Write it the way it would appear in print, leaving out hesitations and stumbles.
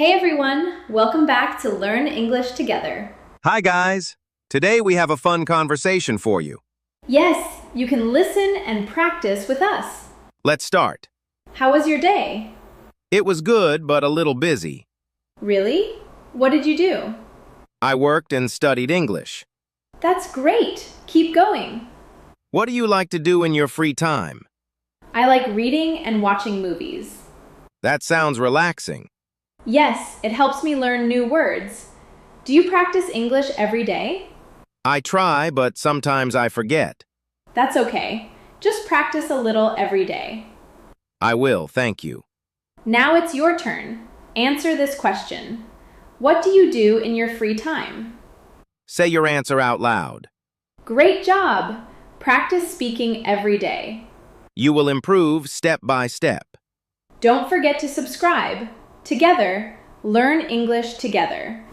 Hey everyone, welcome back to Learn English Together. Hi, guys. Today we have a fun conversation for you. Yes, you can listen and practice with us. Let's start. How was your day? It was good, but a little busy. Really? What did you do? I worked and studied English. That's great. Keep going. What do you like to do in your free time? I like reading and watching movies. That sounds relaxing. Yes, it helps me learn new words. Do you practice English every day? I try, but sometimes I forget. That's okay. Just practice a little every day. I will, thank you. Now it's your turn. Answer this question. What do you do in your free time? Say your answer out loud. Great job! Practice speaking every day. You will improve step by step. Don't forget to subscribe. Together, learn English together.